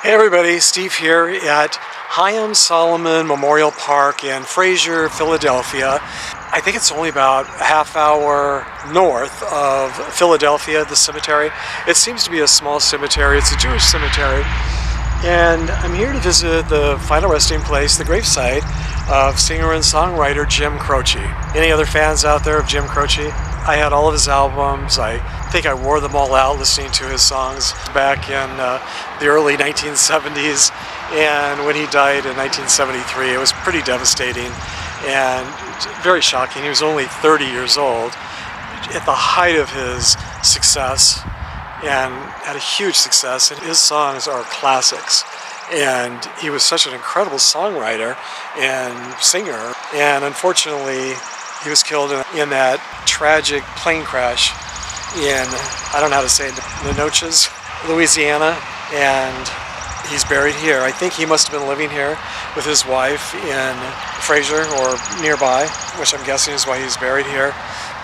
Hey everybody, Steve here at Hyam Salomon Memorial Park in Frazer, Philadelphia. I think it's only about a half hour north of Philadelphia, the cemetery. It seems to be a small cemetery. It's a Jewish cemetery. And I'm here to visit the final resting place, the gravesite of singer and songwriter Jim Croce. Any other fans out there of Jim Croce? I had all of his albums. I think I wore them all out listening to his songs back in the early 1970s. And when he died in 1973, it was pretty devastating and very shocking. He was only 30 years old at the height of his success, and had a huge success, and his songs are classics. And he was such an incredible songwriter and singer, and unfortunately he was killed in that tragic plane crash in, I don't know how to say it, Natchitoches, Louisiana, and he's buried here. I think he must have been living here with his wife in Frazer or nearby, which I'm guessing is why he's buried here.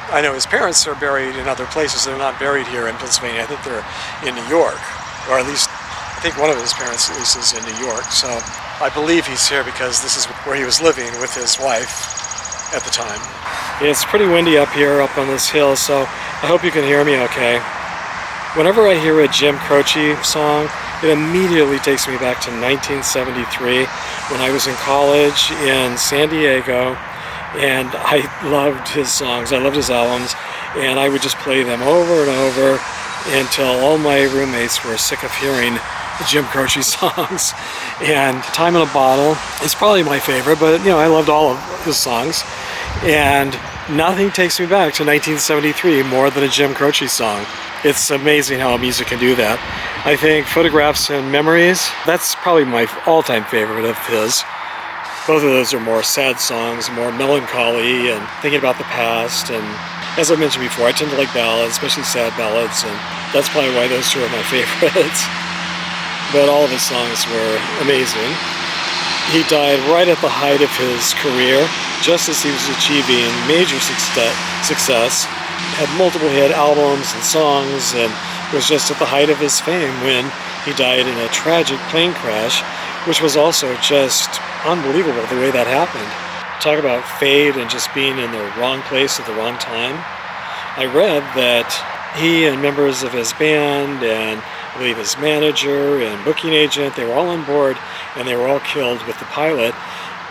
I know his parents are buried in other places. They're not buried here in Pennsylvania. I think they're in New York, or at least I think one of his parents at least is in New York. So I believe he's here because this is where he was living with his wife at the time. It's pretty windy up here, up on this hill, so I hope you can hear me okay. Whenever I hear a Jim Croce song, it immediately takes me back to 1973 when I was in college in San Diego. And I loved his songs, I loved his albums, and I would just play them over and over until all my roommates were sick of hearing the Jim Croce songs. And Time in a Bottle is probably my favorite, but I loved all of his songs. And nothing takes me back to 1973 more than a Jim Croce song. It's amazing how music can do that. I think Photographs and Memories, that's probably my all-time favorite of his. Both of those are more sad songs, more melancholy and thinking about the past. And as I mentioned before, I tend to like ballads, especially sad ballads, and that's probably why those two are my favorites. But all of his songs were amazing. He died right at the height of his career, just as he was achieving major success, had multiple hit albums and songs, and was just at the height of his fame when he died in a tragic plane crash, which was also just unbelievable the way that happened. Talk about fate and just being in the wrong place at the wrong time. I read that he and members of his band and I believe his manager and booking agent, they were all on board and they were all killed with the pilot.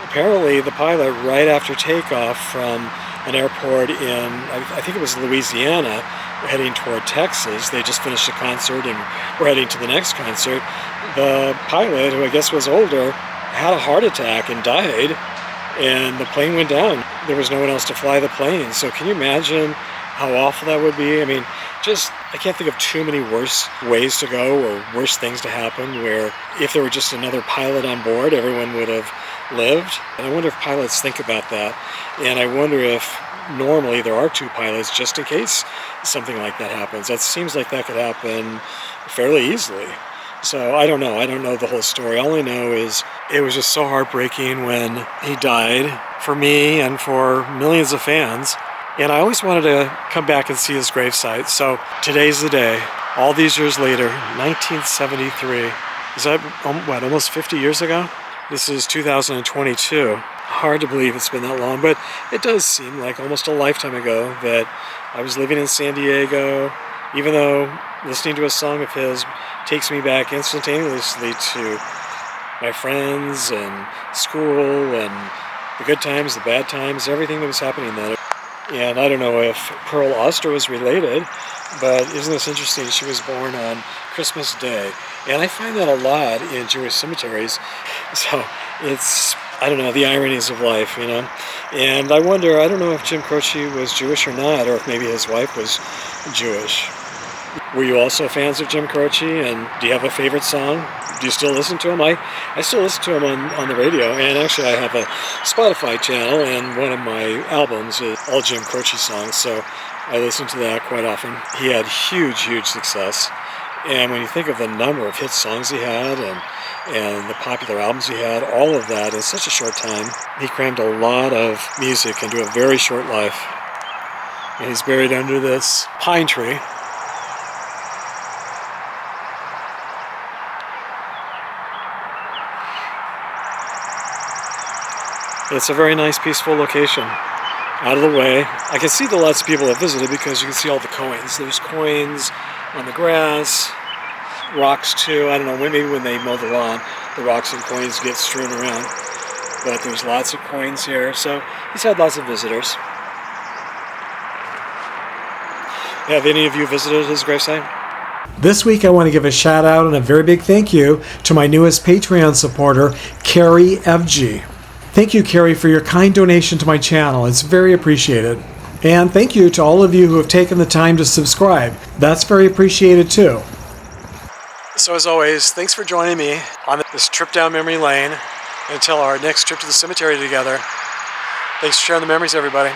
Apparently the pilot, right after takeoff from an airport in, I think it was Louisiana, heading toward Texas. They just finished a concert and were heading to the next concert. The pilot, who I guess was older, had a heart attack and died, and the plane went down. There was no one else to fly the plane. So can you imagine how awful that would be? I mean, I can't think of too many worse ways to go or worse things to happen where if there were just another pilot on board, everyone would have lived. And I wonder if pilots think about that. And I wonder if normally there are two pilots just in case something like that happens. That seems like that could happen fairly easily. So I don't know. I don't know the whole story. All I know is it was just so heartbreaking when he died for me and for millions of fans. And I always wanted to come back and see his gravesite. So today's the day. All these years later, 1973. Is that, almost 50 years ago? This is 2022. Hard to believe it's been that long, but it does seem like almost a lifetime ago that I was living in San Diego, even though listening to a song of his takes me back instantaneously to my friends and school and the good times, the bad times, everything that was happening then. And I don't know if Pearl Oster was related, but isn't this interesting? She was born on Christmas Day. And I find that a lot in Jewish cemeteries. So it's, I don't know, the ironies of life, And I wonder, I don't know if Jim Croce was Jewish or not, or if maybe his wife was Jewish. Were you also fans of Jim Croce, and do you have a favorite song? Do you still listen to him? I still listen to him on the radio, and actually I have a Spotify channel, and one of my albums is all Jim Croce songs, so I listen to that quite often. He had huge success, and when you think of the number of hit songs he had, and the popular albums he had, all of that in such a short time, he crammed a lot of music into a very short life. And he's buried under this pine tree. It's a very nice, peaceful location. Out of the way. I can see the lots of people that visited because you can see all the coins. There's coins on the grass, rocks too. I don't know, maybe when they mow the lawn, the rocks and coins get strewn around. But there's lots of coins here, so he's had lots of visitors. Have any of you visited his gravesite? This week I want to give a shout out and a very big thank you to my newest Patreon supporter, Carrie FG. Thank you, Carrie, for your kind donation to my channel. It's very appreciated. And thank you to all of you who have taken the time to subscribe. That's very appreciated too. So as always, thanks for joining me on this trip down memory lane until our next trip to the cemetery together. Thanks for sharing the memories, everybody.